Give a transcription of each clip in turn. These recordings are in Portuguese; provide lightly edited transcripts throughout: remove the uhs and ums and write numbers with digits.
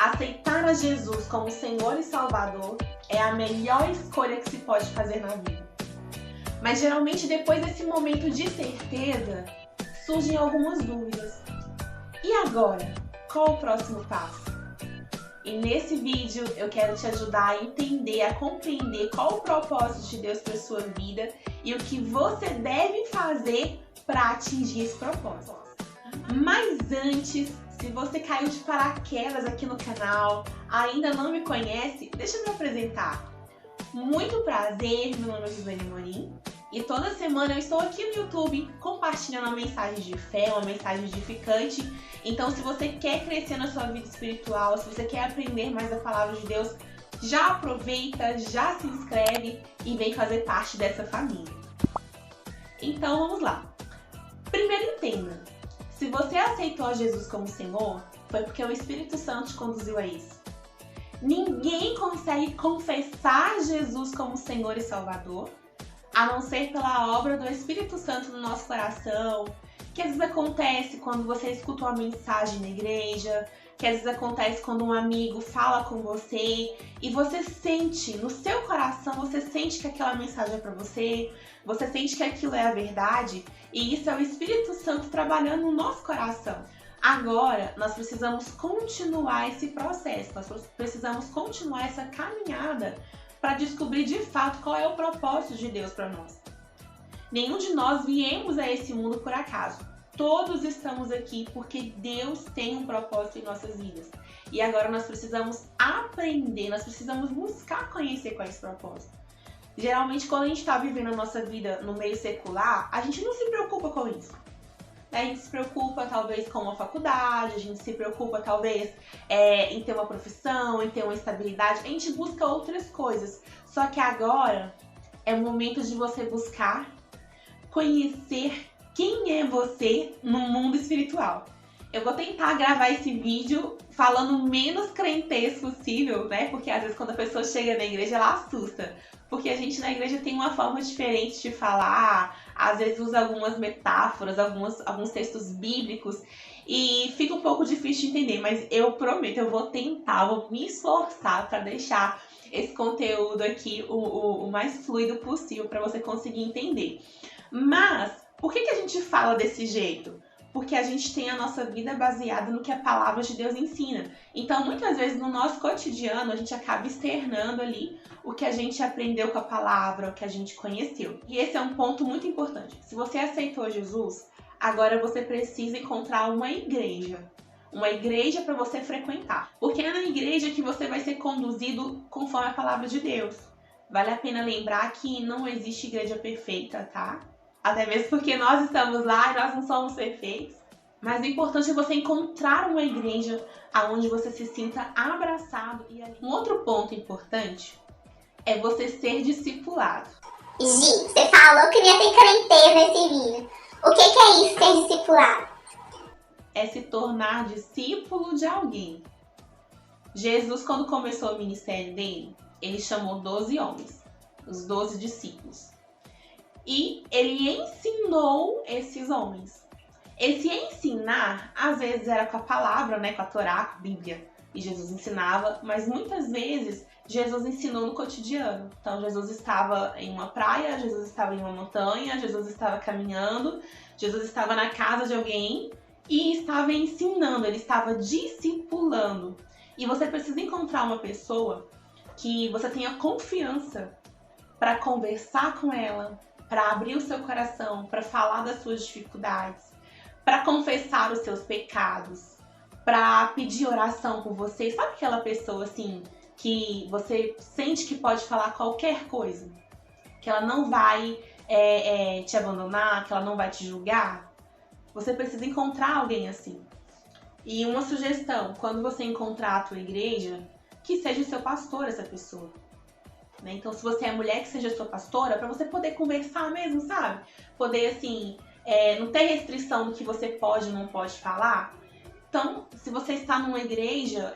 Aceitar a Jesus como Senhor e Salvador é a melhor escolha que se pode fazer na vida. Mas geralmente depois desse momento de certeza, surgem algumas dúvidas. E agora? Qual o próximo passo? E nesse vídeo eu quero te ajudar a entender, a compreender qual o propósito de Deus para sua vida e o que você deve fazer para atingir esse propósito. Mas antes, se você caiu de paraquedas aqui no canal, ainda não me conhece, deixa eu me apresentar. Muito prazer, meu nome é Gisele Morim e toda semana eu estou aqui no YouTube compartilhando uma mensagem de fé, uma mensagem edificante. Então, se você quer crescer na sua vida espiritual, se você quer aprender mais da Palavra de Deus, já aproveita, já se inscreve e vem fazer parte dessa família. Então, vamos lá. Primeiro entenda, se você aceitou a Jesus como Senhor, foi porque o Espírito Santo te conduziu a isso. Ninguém consegue confessar Jesus como Senhor e Salvador, a não ser pela obra do Espírito Santo no nosso coração, que às vezes acontece quando você escuta uma mensagem na igreja, que às vezes acontece quando um amigo fala com você e você sente, no seu coração, você sente que aquela mensagem é para você, você sente que aquilo é a verdade e isso é o Espírito Santo trabalhando no nosso coração. Agora, nós precisamos continuar esse processo, nós precisamos continuar essa caminhada para descobrir de fato qual é o propósito de Deus para nós. Nenhum de nós viemos a esse mundo por acaso. Todos estamos aqui porque Deus tem um propósito em nossas vidas. E agora nós precisamos aprender, nós precisamos buscar conhecer qual é esse propósito. Geralmente, quando a gente está vivendo a nossa vida no meio secular, a gente não se preocupa com isso. A gente se preocupa talvez com uma faculdade, a gente se preocupa talvez em ter uma profissão, em ter uma estabilidade. A gente busca outras coisas. Só que agora é o momento de você buscar conhecer quem é você no mundo espiritual. Eu vou tentar gravar esse vídeo falando o menos crentez possível, né? Porque às vezes quando a pessoa chega na igreja, ela assusta. Porque a gente na igreja tem uma forma diferente de falar, às vezes usa algumas metáforas, alguns textos bíblicos e fica um pouco difícil de entender, mas eu prometo, eu vou tentar, vou me esforçar para deixar esse conteúdo aqui o mais fluido possível para você conseguir entender. Mas, por que a gente fala desse jeito? Porque a gente tem a nossa vida baseada no que a Palavra de Deus ensina. Então, muitas vezes, no nosso cotidiano, a gente acaba externando ali o que a gente aprendeu com a Palavra, o que a gente conheceu. E esse é um ponto muito importante. Se você aceitou Jesus, agora você precisa encontrar uma igreja para você frequentar. Porque é na igreja que você vai ser conduzido conforme a Palavra de Deus. Vale a pena lembrar que não existe igreja perfeita, tá? Até mesmo porque nós estamos lá e nós não somos perfeitos. Mas o importante é você encontrar uma igreja onde você se sinta abraçado. Um outro ponto importante é você ser discipulado. Gi, você falou que não ia ter crentez nesse vídeo. O que é isso, ser discipulado? É se tornar discípulo de alguém. Jesus, quando começou o ministério dele, ele chamou 12 homens, os 12 discípulos. E ele ensinou esses homens. Esse ensinar, às vezes era com a palavra, né, com a Torá, com a Bíblia. E Jesus ensinava, mas muitas vezes Jesus ensinou no cotidiano. Então Jesus estava em uma praia, Jesus estava em uma montanha, Jesus estava caminhando, Jesus estava na casa de alguém e estava ensinando, ele estava discipulando. E você precisa encontrar uma pessoa que você tenha confiança para conversar com ela, para abrir o seu coração, para falar das suas dificuldades, para confessar os seus pecados, para pedir oração por você. Sabe aquela pessoa assim que você sente que pode falar qualquer coisa? Que ela não vai te abandonar, que ela não vai te julgar? Você precisa encontrar alguém assim. E uma sugestão, quando você encontrar a tua igreja, que seja o seu pastor essa pessoa. Então, se você é mulher, que seja sua pastora, para você poder conversar mesmo, sabe? Poder, assim, não ter restrição do que você pode e não pode falar. Então, se você está numa igreja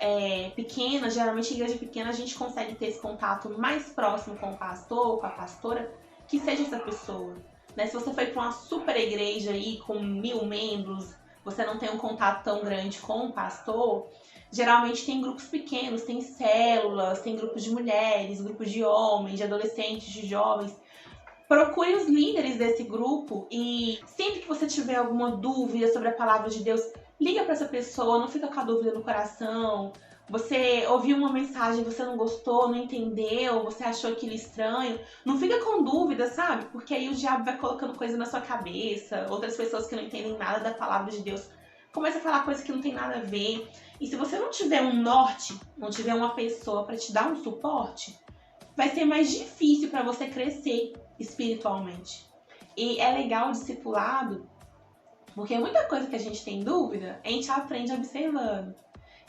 pequena, geralmente igreja pequena, a gente consegue ter esse contato mais próximo com o pastor, com a pastora, que seja essa pessoa. Se você foi para uma super igreja aí com 1000 membros, você não tem um contato tão grande com o pastor, geralmente tem grupos pequenos, tem células, tem grupos de mulheres, grupos de homens, de adolescentes, de jovens. Procure os líderes desse grupo e sempre que você tiver alguma dúvida sobre a palavra de Deus, liga para essa pessoa, não fica com a dúvida no coração. Você ouviu uma mensagem, você não gostou, não entendeu, você achou aquilo estranho, não fica com dúvida, sabe? Porque aí o diabo vai colocando coisa na sua cabeça, outras pessoas que não entendem nada da palavra de Deus começam a falar coisa que não tem nada a ver. E se você não tiver um norte, não tiver uma pessoa para te dar um suporte, vai ser mais difícil para você crescer espiritualmente. E é legal o discipulado, porque muita coisa que a gente tem dúvida, a gente aprende observando.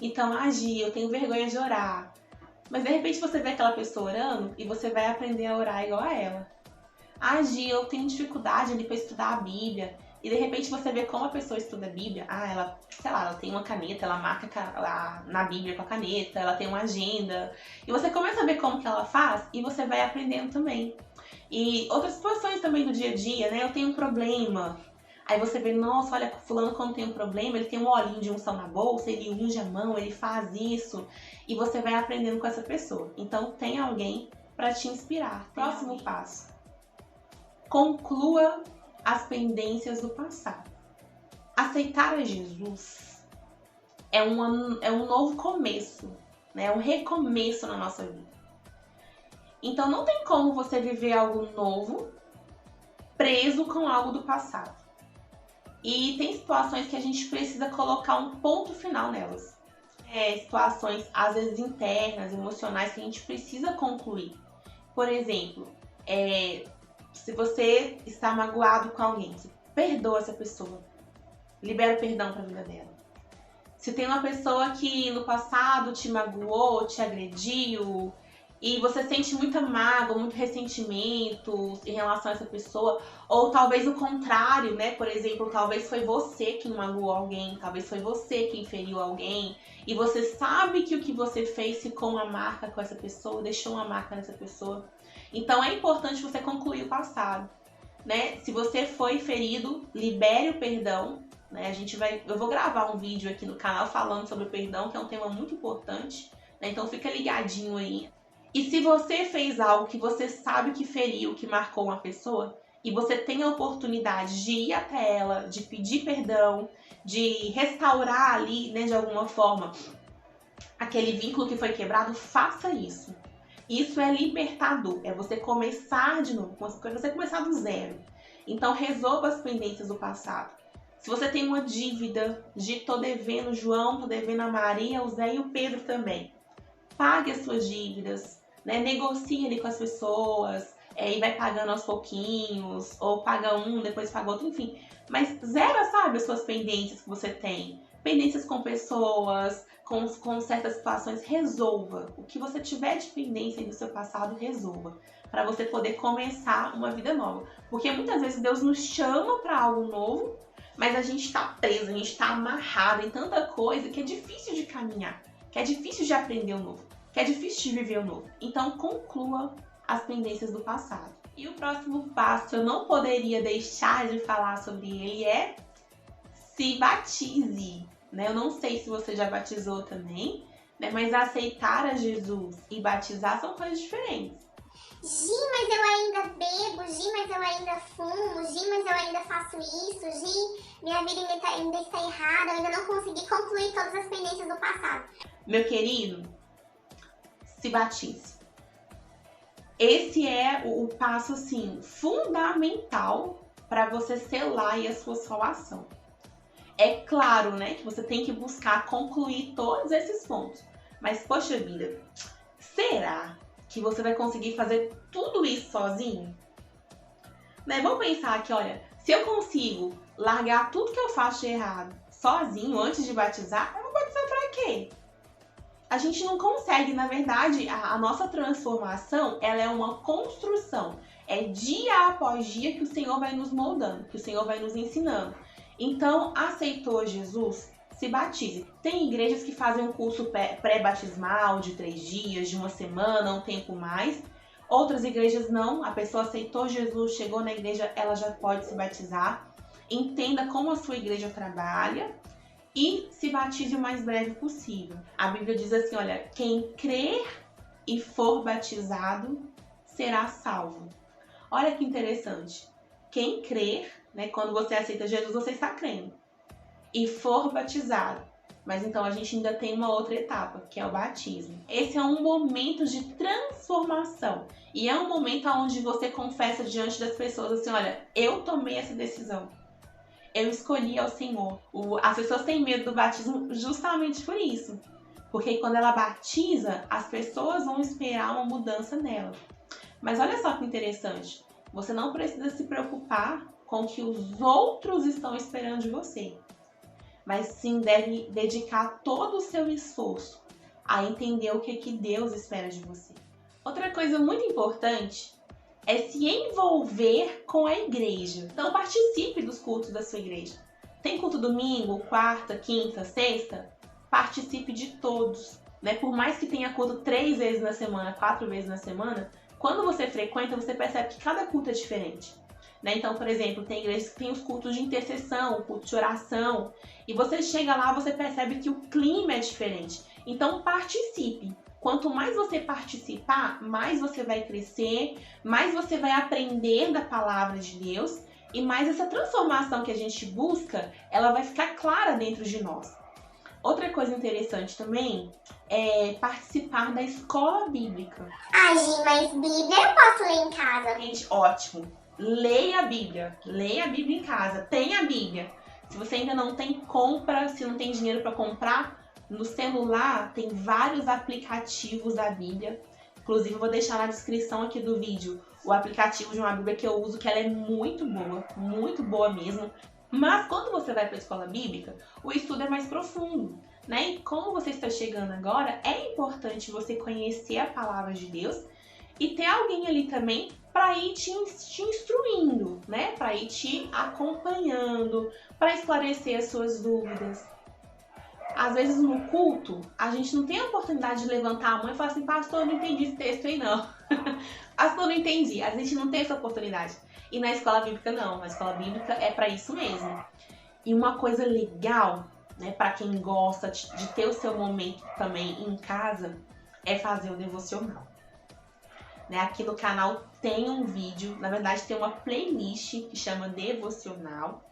Então, eu tenho vergonha de orar. Mas de repente você vê aquela pessoa orando e você vai aprender a orar igual a ela. Eu tenho dificuldade ali para estudar a Bíblia. E de repente você vê como a pessoa estuda a Bíblia. Ela tem uma caneta, ela marca na Bíblia com a caneta, ela tem uma agenda. E você começa a ver como que ela faz e você vai aprendendo também. E outras situações também do dia a dia, né? Eu tenho um problema. Aí você vê, nossa, olha, fulano quando tem um problema, ele tem um olhinho de unção na bolsa, ele unge a mão, ele faz isso. E você vai aprendendo com essa pessoa. Então tem alguém para te inspirar. Próximo passo. Conclua as pendências do passado. Aceitar a Jesus é um novo começo, né? É um recomeço na nossa vida. Então não tem como você viver algo novo preso com algo do passado. E tem situações que a gente precisa colocar um ponto final nelas. Situações, às vezes, internas, emocionais, que a gente precisa concluir. Por exemplo, se você está magoado com alguém, você perdoa essa pessoa. Libera o perdão para a vida dela. Se tem uma pessoa que no passado te magoou, te agrediu, e você sente muita mágoa, muito ressentimento em relação a essa pessoa, ou talvez o contrário, né? Por exemplo, talvez foi você que magoou alguém, talvez foi você que feriu alguém, e você sabe que o que você fez ficou uma marca com essa pessoa, deixou uma marca nessa pessoa. Então é importante você concluir o passado, né? Se você foi ferido, libere o perdão, né? Eu vou gravar um vídeo aqui no canal falando sobre o perdão, que é um tema muito importante, né? Então fica ligadinho aí. E se você fez algo que você sabe que feriu, que marcou uma pessoa, e você tem a oportunidade de ir até ela, de pedir perdão, de restaurar ali, né, de alguma forma, aquele vínculo que foi quebrado, faça isso. Isso é libertador, é você começar de novo, você começar do zero. Então resolva as pendências do passado. Se você tem uma dívida de tô devendo João, tô devendo a Maria, o Zé e o Pedro também, pague as suas dívidas. Né? Negocie ali com as pessoas e vai pagando aos pouquinhos, ou paga um, depois paga outro, enfim. Mas zera, sabe, as suas pendências que você tem. Pendências com pessoas, com certas situações, resolva. O que você tiver de pendência do seu passado, resolva. Para você poder começar uma vida nova. Porque muitas vezes Deus nos chama para algo novo, mas a gente está preso, a gente está amarrado em tanta coisa que é difícil de caminhar, que é difícil de aprender o novo, que é difícil de viver o novo. Então, conclua as pendências do passado. E o próximo passo, eu não poderia deixar de falar sobre ele, é se batize. Né? Eu não sei se você já batizou também, né? Mas aceitar a Jesus e batizar são coisas diferentes. Mas eu ainda bebo, mas eu ainda fumo, mas eu ainda faço isso, minha vida ainda está errada, eu ainda não consegui concluir todas as pendências do passado. Meu querido, se batize. Esse é o passo, assim, fundamental para você selar aí a sua salvação. É claro, né, que você tem que buscar concluir todos esses pontos. Mas, poxa vida, será que você vai conseguir fazer tudo isso sozinho? Né? Vamos pensar aqui, olha, se eu consigo largar tudo que eu faço de errado sozinho antes de batizar, eu vou batizar pra quê? A gente não consegue, na verdade, a nossa transformação, ela é uma construção. É dia após dia que o Senhor vai nos moldando, que o Senhor vai nos ensinando. Então, aceitou Jesus? Se batize. Tem igrejas que fazem um curso pré-batismal de 3 dias, de 1 semana, um tempo mais. Outras igrejas não. A pessoa aceitou Jesus, chegou na igreja, ela já pode se batizar. entenda como a sua igreja trabalha e se batize o mais breve possível. A Bíblia diz assim, olha, quem crer e for batizado será salvo. Olha que interessante. Quem crer, né, quando você aceita Jesus, você está crendo. E for batizado. Mas então a gente ainda tem uma outra etapa, que é o batismo. Esse é um momento de transformação. E é um momento onde você confessa diante das pessoas assim, olha, eu tomei essa decisão. Eu escolhi ao Senhor. As pessoas têm medo do batismo justamente por isso. Porque quando ela batiza, as pessoas vão esperar uma mudança nela. Mas olha só que interessante. Você não precisa se preocupar com o que os outros estão esperando de você. Mas sim deve dedicar todo o seu esforço a entender o que Deus espera de você. Outra coisa muito importante é se envolver com a igreja. Então participe dos cultos da sua igreja. Tem culto domingo, quarta, quinta, sexta? Participe de todos. Né? Por mais que tenha culto 3 vezes na semana, 4 vezes na semana, quando você frequenta, você percebe que cada culto é diferente. Né? Então, por exemplo, tem igrejas que tem os cultos de intercessão, culto de oração, e você chega lá, você percebe que o clima é diferente. Então, participe. Quanto mais você participar, mais você vai crescer, mais você vai aprender da palavra de Deus, e mais essa transformação que a gente busca, ela vai ficar clara dentro de nós. Outra coisa interessante também é participar da escola bíblica. Ai, Gi, mas Bíblia eu posso ler em casa. Gente, ótimo. Leia a Bíblia em casa, tenha a Bíblia. Se você ainda não tem, compra, se não tem dinheiro para comprar, no celular tem vários aplicativos da Bíblia. Inclusive eu vou deixar na descrição aqui do vídeo o aplicativo de uma Bíblia que eu uso, que ela é muito boa mesmo. Mas quando você vai para a escola bíblica, o estudo é mais profundo, né? E como você está chegando agora, é importante você conhecer a palavra de Deus e ter alguém ali também para ir te instruindo, né? Para ir te acompanhando, para esclarecer as suas dúvidas. Às vezes no culto, a gente não tem a oportunidade de levantar a mão e falar assim, pastor, eu não entendi esse texto aí não. Pastor, eu não entendi. A gente não tem essa oportunidade. E na escola bíblica não. Na escola bíblica é para isso mesmo. E uma coisa legal, né, para quem gosta de ter o seu momento também em casa, é fazer o devocional. Né, aqui no canal tem um vídeo, na verdade tem uma playlist que chama Devocional.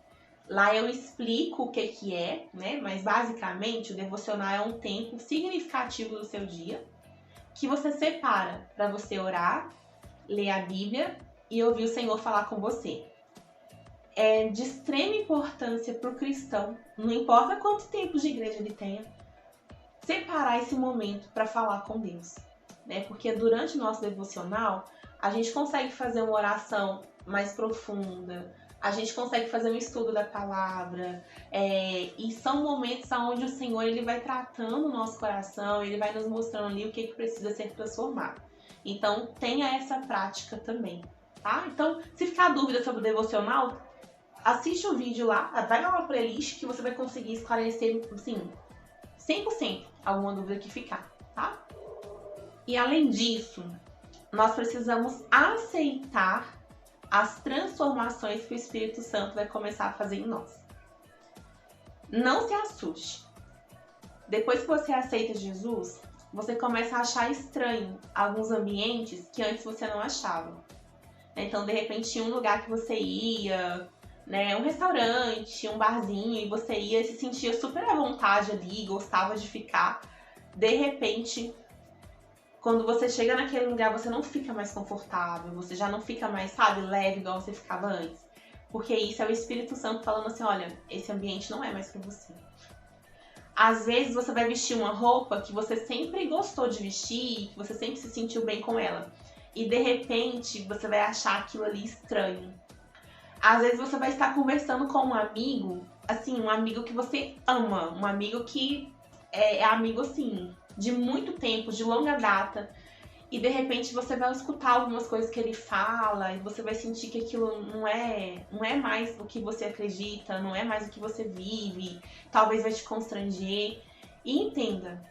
Lá eu explico o que é, né? Mas basicamente o devocional é um tempo significativo do seu dia que você separa para você orar, ler a Bíblia e ouvir o Senhor falar com você. É de extrema importância para o cristão, não importa quantos tempos de igreja ele tenha, separar esse momento para falar com Deus. Né? Porque durante o nosso devocional, a gente consegue fazer uma oração mais profunda, a gente consegue fazer um estudo da palavra, e são momentos onde o Senhor ele vai tratando o nosso coração, ele vai nos mostrando ali o que precisa ser transformado. Então, tenha essa prática também, tá? Então, se ficar dúvida sobre o devocional, assiste o vídeo lá, vai lá na playlist que você vai conseguir esclarecer, assim, 100% alguma dúvida que ficar, tá? E além disso, nós precisamos aceitar as transformações que o Espírito Santo vai começar a fazer em nós. Não se assuste. Depois que você aceita Jesus, você começa a achar estranho alguns ambientes que antes você não achava. Então, de repente, tinha um lugar que você ia, né, um restaurante, um barzinho, e você ia e se sentia super à vontade ali, gostava de ficar. De repente, quando você chega naquele lugar, você não fica mais confortável, você já não fica mais, sabe, leve igual você ficava antes. Porque isso é o Espírito Santo falando assim, olha, esse ambiente não é mais pra você. Às vezes você vai vestir uma roupa que você sempre gostou de vestir, que você sempre se sentiu bem com ela. E de repente você vai achar aquilo ali estranho. Às vezes você vai estar conversando com um amigo, assim, um amigo que você ama, um amigo que é amigo, assim, de muito tempo, de longa data, e de repente você vai escutar algumas coisas que ele fala e você vai sentir que aquilo não é mais o que você acredita, não é mais o que você vive, talvez vai te constranger. E entenda,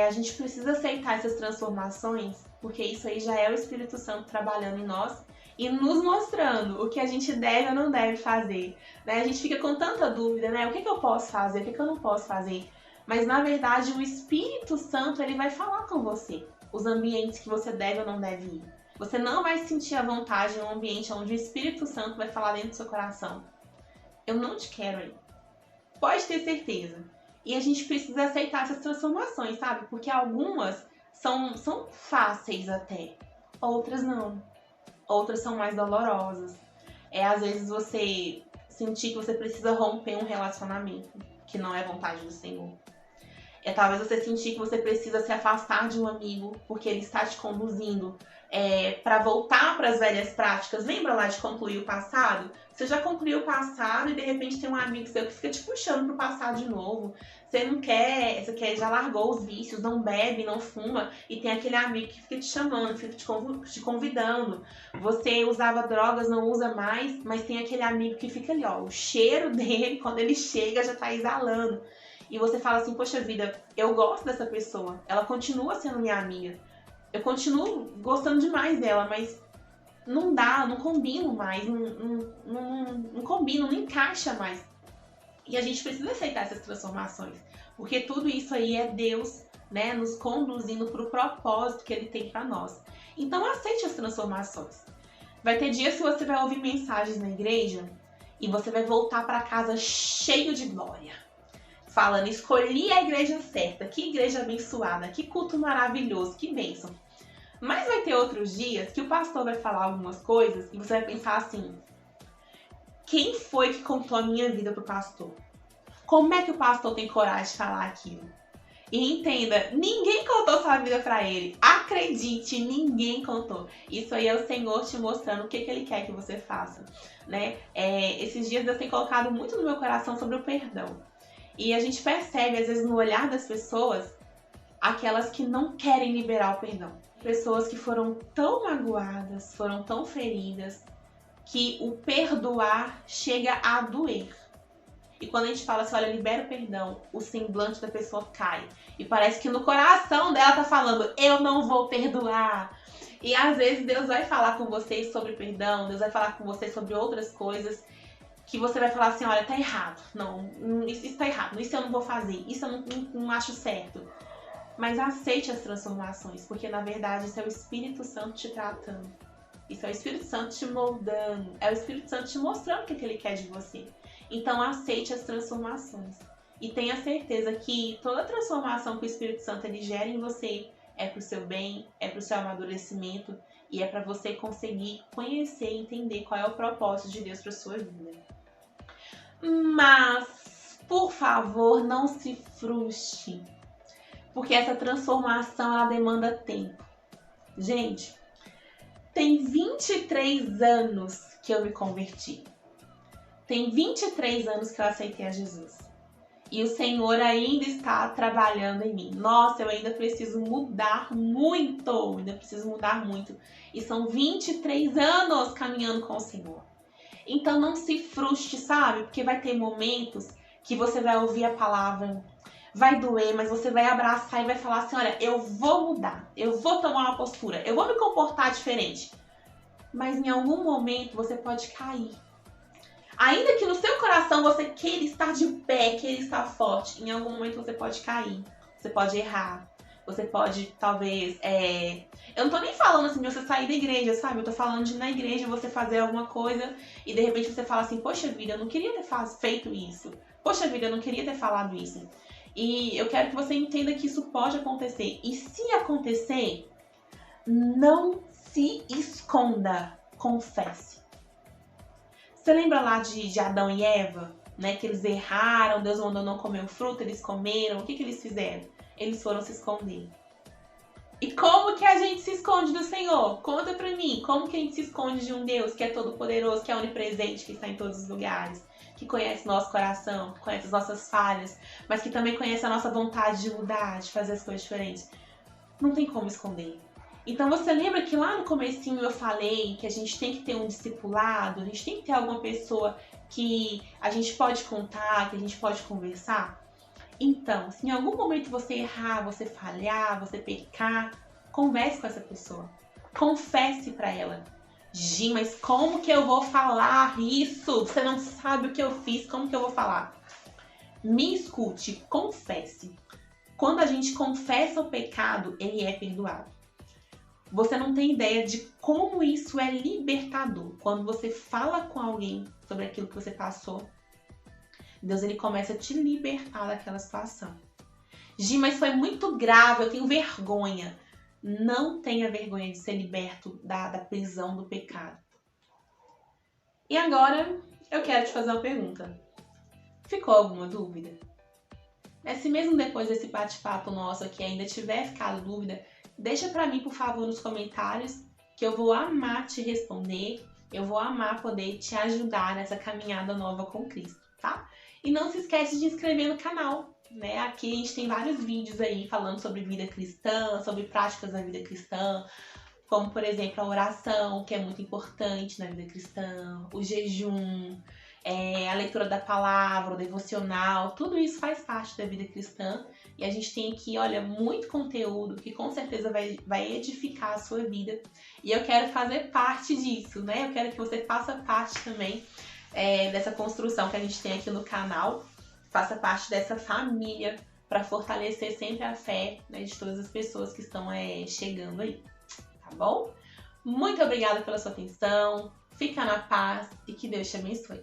a gente precisa aceitar essas transformações, porque isso aí já é o Espírito Santo trabalhando em nós e nos mostrando o que a gente deve ou não deve fazer. Né? A gente fica com tanta dúvida, né? O que eu posso fazer, o que eu não posso fazer. Mas, na verdade, o Espírito Santo, ele vai falar com você os ambientes que você deve ou não deve ir. Você não vai sentir a vontade em um ambiente onde o Espírito Santo vai falar dentro do seu coração: eu não te quero aí. Pode ter certeza. E a gente precisa aceitar essas transformações, sabe? Porque algumas são fáceis até, outras não. Outras são mais dolorosas. Às vezes você sentir que você precisa romper um relacionamento que não é vontade do Senhor. Talvez você sentir que você precisa se afastar de um amigo porque ele está te conduzindo para voltar para as velhas práticas. Lembra lá de concluir o passado? Você já concluiu o passado e de repente tem um amigo seu que fica te puxando pro passado de novo. Você já largou os vícios, não bebe, não fuma, e tem aquele amigo que fica te chamando, fica te convidando. Você usava drogas, não usa mais, mas tem aquele amigo que fica ali, ó, o cheiro dele, quando ele chega, já tá exalando. E você fala assim: poxa vida, eu gosto dessa pessoa, ela continua sendo minha amiga, eu continuo gostando demais dela, mas não dá, não combino mais, não combino, não encaixa mais. E a gente precisa aceitar essas transformações, porque tudo isso aí é Deus, né, nos conduzindo para o propósito que Ele tem para nós. Então aceite as transformações. Vai ter dias que você vai ouvir mensagens na igreja e você vai voltar para casa cheio de glória, falando: escolhi a igreja certa, que igreja abençoada, que culto maravilhoso, que bênção. Mas vai ter outros dias que o pastor vai falar algumas coisas e você vai pensar assim: quem foi que contou a minha vida pro pastor? Como é que o pastor tem coragem de falar aquilo? E entenda, ninguém contou sua vida pra ele. Acredite, ninguém contou. Isso aí é o Senhor te mostrando o que Ele quer que você faça, né? Esses dias Deus tem colocado muito no meu coração sobre o perdão. E a gente percebe, às vezes, no olhar das pessoas, aquelas que não querem liberar o perdão. Pessoas que foram tão magoadas, foram tão feridas, que o perdoar chega a doer. E quando a gente fala assim: olha, libera o perdão, o semblante da pessoa cai. E parece que no coração dela tá falando: eu não vou perdoar. E às vezes Deus vai falar com vocês sobre perdão, Deus vai falar com vocês sobre outras coisas, que você vai falar assim: olha, tá errado. Não, isso tá errado, isso eu não vou fazer, isso eu não acho certo. Mas aceite as transformações, porque na verdade isso é o Espírito Santo te tratando. Isso é o Espírito Santo te moldando, é o Espírito Santo te mostrando o que Ele quer de você. Então aceite as transformações. E tenha certeza que toda transformação que o Espírito Santo ele gera em você é pro seu bem, é pro seu amadurecimento e é para você conseguir conhecer e entender qual é o propósito de Deus para sua vida. Mas, por favor, não se frustre, porque essa transformação ela demanda tempo. Gente, tem 23 anos que eu me converti. Tem 23 anos que eu aceitei a Jesus. E o Senhor ainda está trabalhando em mim. Nossa, eu ainda preciso mudar muito. Ainda preciso mudar muito. E são 23 anos caminhando com o Senhor. Então não se frustre, sabe? Porque vai ter momentos que você vai ouvir a palavra, vai doer, mas você vai abraçar e vai falar assim: olha, eu vou mudar, eu vou tomar uma postura, eu vou me comportar diferente. Mas em algum momento você pode cair. Ainda que no seu coração você queira estar de pé, queira estar forte, em algum momento você pode cair, você pode errar, você pode talvez... Eu não tô nem falando assim de você sair da igreja, sabe? Eu tô falando de na igreja você fazer alguma coisa e de repente você fala assim: poxa vida, eu não queria ter feito isso. Poxa vida, eu não queria ter falado isso. E eu quero que você entenda que isso pode acontecer. E se acontecer, não se esconda, confesse. Você lembra lá de Adão e Eva, né? Que eles erraram, Deus mandou não comer o fruto, eles comeram. O que eles fizeram? Eles foram se esconder. E como que a gente se esconde do Senhor? Conta pra mim, como que a gente se esconde de um Deus que é todo poderoso, que é onipresente, que está em todos os lugares, que conhece nosso coração, que conhece as nossas falhas, mas que também conhece a nossa vontade de mudar, de fazer as coisas diferentes. Não tem como esconder. Então você lembra que lá no comecinho eu falei que a gente tem que ter um discipulado, a gente tem que ter alguma pessoa que a gente pode contar, que a gente pode conversar? Então, se em algum momento você errar, você falhar, você pecar, converse com essa pessoa. Confesse pra ela. Gi, mas como que eu vou falar isso? Você não sabe o que eu fiz, como que eu vou falar? Me escute, confesse. Quando a gente confessa o pecado, ele é perdoado. Você não tem ideia de como isso é libertador. Quando você fala com alguém sobre aquilo que você passou, Deus ele começa a te libertar daquela situação. Gi, mas foi muito grave, eu tenho vergonha. Não tenha vergonha de ser liberto da prisão do pecado. E agora, eu quero te fazer uma pergunta. Ficou alguma dúvida? Se mesmo depois desse bate-papo nosso aqui ainda tiver ficado dúvida, deixa pra mim, por favor, nos comentários, que eu vou amar te responder, eu vou amar poder te ajudar nessa caminhada nova com Cristo, tá? E não se esquece de inscrever no canal, né? Aqui a gente tem vários vídeos aí falando sobre vida cristã, sobre práticas da vida cristã, como, por exemplo, a oração, que é muito importante na vida cristã, o jejum, a leitura da palavra, o devocional, tudo isso faz parte da vida cristã. E a gente tem aqui, olha, muito conteúdo que com certeza vai edificar a sua vida. E eu quero fazer parte disso, né? Eu quero que você faça parte também dessa construção que a gente tem aqui no canal. Faça parte dessa família para fortalecer sempre a fé, né, de todas as pessoas que estão chegando aí. Tá bom? Muito obrigada pela sua atenção. Fica na paz e que Deus te abençoe.